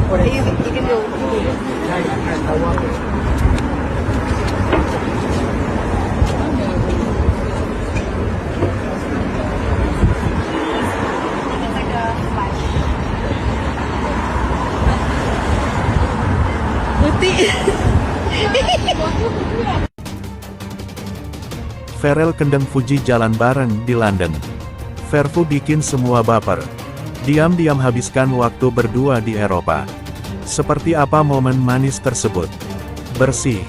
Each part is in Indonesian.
You can go. It's like a flash. Putih. Pharrell kendeng Fuji jalan bareng di London. Verfu bikin semua baper. Diam-diam habiskan waktu berdua di Eropa. Seperti apa momen manis tersebut? Bersih.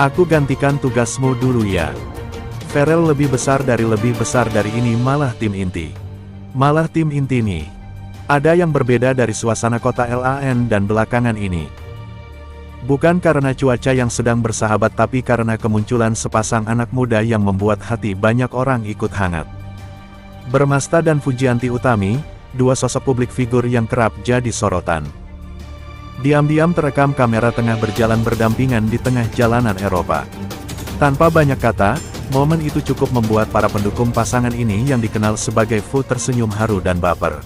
Aku gantikan tugasmu dulu ya. Pharrell lebih besar dari ini malah tim inti. Malah tim inti nih. Ada yang berbeda dari suasana kota LAN dan belakangan ini. Bukan karena cuaca yang sedang bersahabat tapi karena kemunculan sepasang anak muda yang membuat hati banyak orang ikut hangat. Bermasta dan Fujianti Utami, dua sosok publik figur yang kerap jadi sorotan. Diam-diam terekam kamera tengah berjalan berdampingan di tengah jalanan Eropa. Tanpa banyak kata, momen itu cukup membuat para pendukung pasangan ini yang dikenal sebagai Fu tersenyum haru dan baper.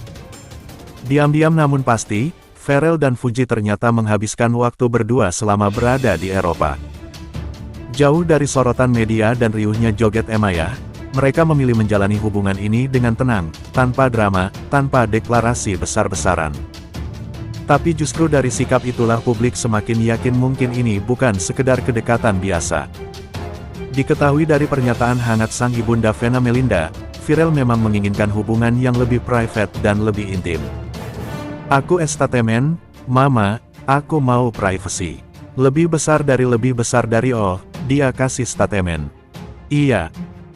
Diam-diam namun pasti, Pharrell dan Fuji ternyata menghabiskan waktu berdua selama berada di Eropa. Jauh dari sorotan media dan riuhnya joget Emaya, mereka memilih menjalani hubungan ini dengan tenang, tanpa drama, tanpa deklarasi besar-besaran. Tapi justru dari sikap itulah publik semakin yakin mungkin ini bukan sekedar kedekatan biasa. Diketahui dari pernyataan hangat sang ibunda Vena Melinda, Pharrell memang menginginkan hubungan yang lebih private dan lebih intim. Aku estatemen, mama, aku mau privacy. Lebih besar dari oh, dia kasih statemen. Iya.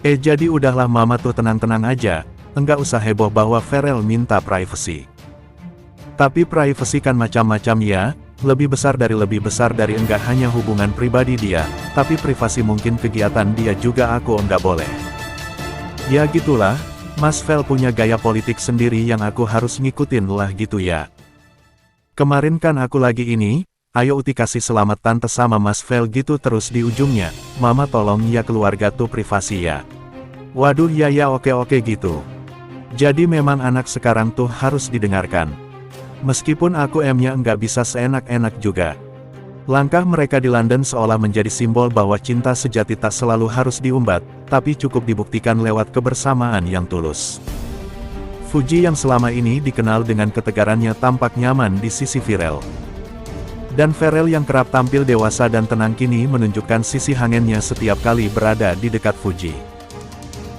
Jadi udahlah mama tuh tenang-tenang aja, enggak usah heboh bahwa Pharrell minta privacy. Tapi privacy kan macam-macam ya, lebih besar dari enggak hanya hubungan pribadi dia, tapi privasi mungkin kegiatan dia juga aku enggak boleh. Ya gitulah, Mas Vel punya gaya politik sendiri yang aku harus ngikutin lah gitu ya. Kemarin kan aku lagi ini, ayo uti kasih selamat tante sama Mas Vel gitu terus di ujungnya, mama tolong ya keluarga tuh privasi ya. Waduh ya oke gitu. Jadi memang anak sekarang tuh harus didengarkan. Meskipun aku M-nya nggak bisa seenak-enak juga. Langkah mereka di London seolah menjadi simbol bahwa cinta sejati tak selalu harus diumbat, tapi cukup dibuktikan lewat kebersamaan yang tulus. Fuji yang selama ini dikenal dengan ketegarannya tampak nyaman di sisi Pharrell. Dan Pharrell yang kerap tampil dewasa dan tenang kini menunjukkan sisi hangennya setiap kali berada di dekat Fuji.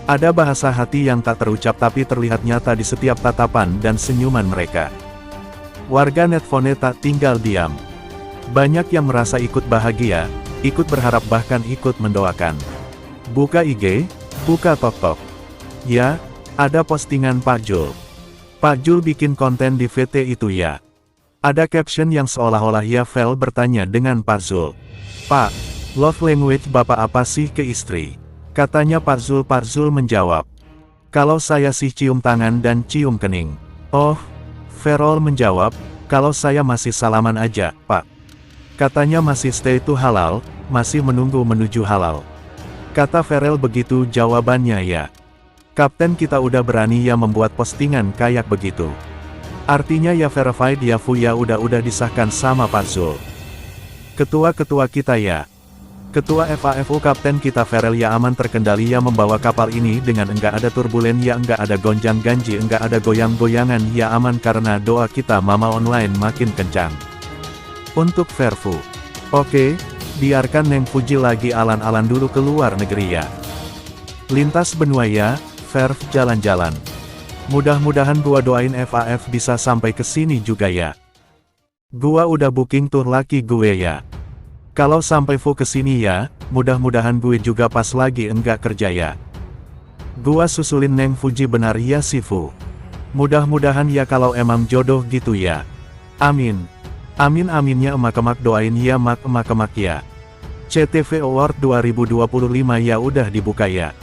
Ada bahasa hati yang tak terucap tapi terlihat nyata di setiap tatapan dan senyuman mereka. Warga netphone tak tinggal diam. Banyak yang merasa ikut bahagia, ikut berharap bahkan ikut mendoakan. Buka IG, buka TokTok. Ya, ada postingan Pak Jul. Pak Jul bikin konten di VT itu ya. Ada caption yang seolah-olah ya Vel bertanya dengan Pak Zul. Pak, love language Bapak apa sih ke istri? Katanya Pak Zul menjawab. Kalau saya sih cium tangan dan cium kening. Oh, Pharrell menjawab, kalau saya masih salaman aja, Pak. Katanya masih stay to halal, masih menunggu menuju halal. Kata Pharrell begitu jawabannya ya. Kapten kita udah berani ya membuat postingan kayak begitu. Artinya ya verified ya Fu ya udah disahkan sama Pak Zul. Ketua-ketua kita ya. Ketua FAFU Kapten kita Pharrell ya aman terkendali ya membawa kapal ini dengan enggak ada turbulen ya enggak ada gonjang-ganji enggak ada goyang-goyangan ya aman karena doa kita mama online makin kencang. Untuk Verfu. Oke, biarkan Neng Fuji lagi alan-alan dulu ke luar negeri ya. Lintas benua ya, Verf jalan-jalan. Mudah-mudahan gua doain FAF bisa sampai ke sini juga ya. Gua udah booking tour laki gue ya. Kalau sampai Fu kesini ya, mudah-mudahan gue juga pas lagi enggak kerja ya. Gua susulin Neng Fuji benar ya si Fu. Mudah-mudahan ya kalau emang jodoh gitu ya. Amin. Amin-aminnya emak-emak doain ya emak-emak ya. CTV Award 2025 ya udah dibuka ya.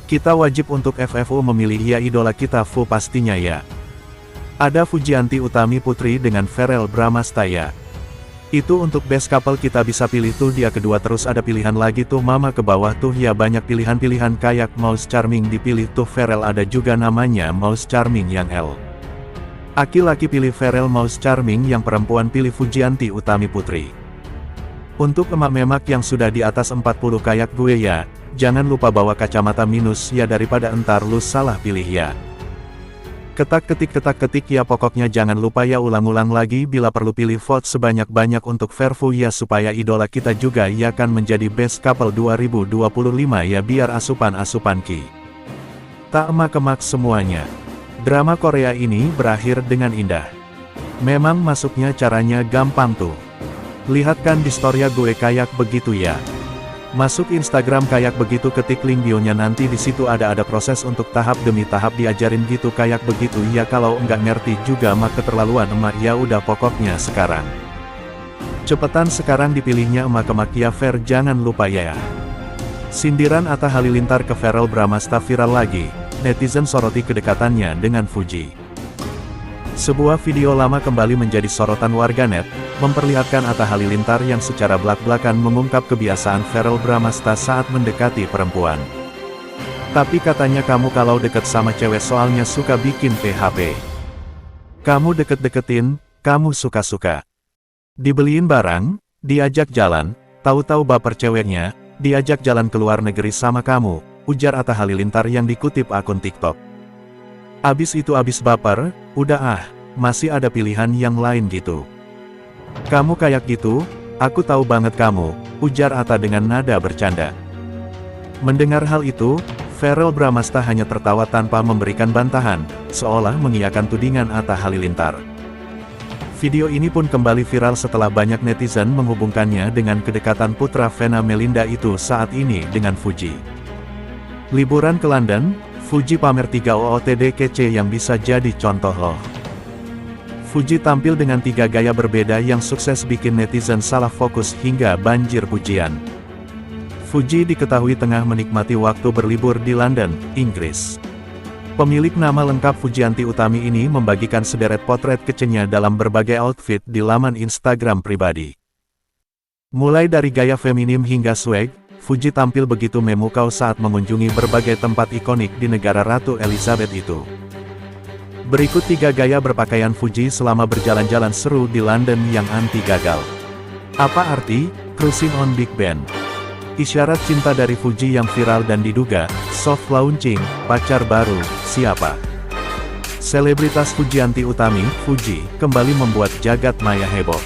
Kita wajib untuk FFU memilih ya idola kita Fu pastinya ya. Ada Fujianti Utami Putri dengan Pharrell Bramasta ya. Itu untuk best couple kita bisa pilih tuh dia kedua terus ada pilihan lagi tuh mama ke bawah tuh ya banyak pilihan-pilihan kayak Mouse Charming dipilih tuh Pharrell ada juga namanya Mouse Charming yang L. Aki-laki pilih Pharrell Mouse Charming, yang perempuan pilih Fujianti Utami Putri. Untuk emak-memak yang sudah di atas 40 kayak gue ya, jangan lupa bawa kacamata minus ya, daripada entar lu salah pilih ya. Ketak-ketik ya, pokoknya jangan lupa ya, ulang-ulang lagi, bila perlu pilih vote sebanyak-banyak untuk Verfu ya, supaya idola kita juga ya kan menjadi best couple 2025 ya, biar asupan-asupan ki. Tak emak-emak semuanya. Drama Korea ini berakhir dengan indah. Memang masuknya caranya gampang tuh. Lihat kan di story gue kayak begitu ya. Masuk Instagram kayak begitu, ketik link bio-nya, nanti di situ ada proses untuk tahap demi tahap diajarin gitu kayak begitu ya. Kalau enggak ngerti juga mah keterlaluan emak ya, udah pokoknya sekarang. Cepetan sekarang dipilihnya emak-emak ya, Fer, jangan lupa ya. Sindiran Atta Halilintar ke Pharrell Bramasta viral lagi, netizen soroti kedekatannya dengan Fuji. Sebuah video lama kembali menjadi sorotan warganet, memperlihatkan Atta Halilintar yang secara belak-belakan mengungkap kebiasaan Pharrell Bramasta saat mendekati perempuan. Tapi katanya kamu kalau deket sama cewek soalnya suka bikin PHP. Kamu deket-deketin, kamu suka-suka. Dibeliin barang, diajak jalan, tahu-tahu baper ceweknya, diajak jalan ke luar negeri sama kamu, ujar Atta Halilintar yang dikutip akun TikTok. Abis itu abis baper, udah masih ada pilihan yang lain gitu. Kamu kayak gitu, aku tahu banget kamu, ujar Atta dengan nada bercanda. Mendengar hal itu, Pharrell Bramasta hanya tertawa tanpa memberikan bantahan, seolah mengiyakan tudingan Atta Halilintar. Video ini pun kembali viral setelah banyak netizen menghubungkannya dengan kedekatan putra Vena Melinda itu saat ini dengan Fuji. Liburan ke London, Fuji pamer 3 OOTD kece yang bisa jadi contoh loh. Fuji tampil dengan 3 gaya berbeda yang sukses bikin netizen salah fokus hingga banjir pujian. Fuji diketahui tengah menikmati waktu berlibur di London, Inggris. Pemilik nama lengkap Fujianti Utami ini membagikan sederet potret kecenya dalam berbagai outfit di laman Instagram pribadi. Mulai dari gaya feminim hingga swag, Fuji tampil begitu memukau saat mengunjungi berbagai tempat ikonik di negara Ratu Elizabeth itu. Berikut 3 gaya berpakaian Fuji selama berjalan-jalan seru di London yang anti gagal. Apa arti cruising on Big Ben? Isyarat cinta dari Fuji yang viral dan diduga soft launching pacar baru siapa? Selebritas Fujianti Utami, Fuji, kembali membuat jagat maya heboh.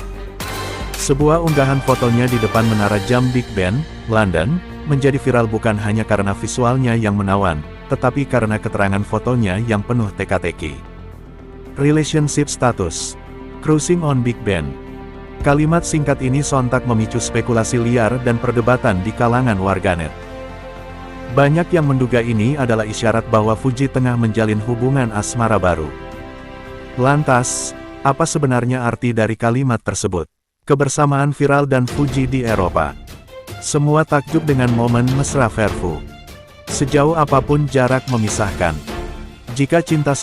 Sebuah unggahan fotonya di depan menara jam Big Ben, London, menjadi viral bukan hanya karena visualnya yang menawan, tetapi karena keterangan fotonya yang penuh teka-teki. Relationship status. Cruising on Big Ben. Kalimat singkat ini sontak memicu spekulasi liar dan perdebatan di kalangan warganet. Banyak yang menduga ini adalah isyarat bahwa Fuji tengah menjalin hubungan asmara baru. Lantas, apa sebenarnya arti dari kalimat tersebut? Kebersamaan viral dan Fuji di Eropa. Semua takjub dengan momen mesra Verfu. Sejauh apapun jarak memisahkan. Jika cinta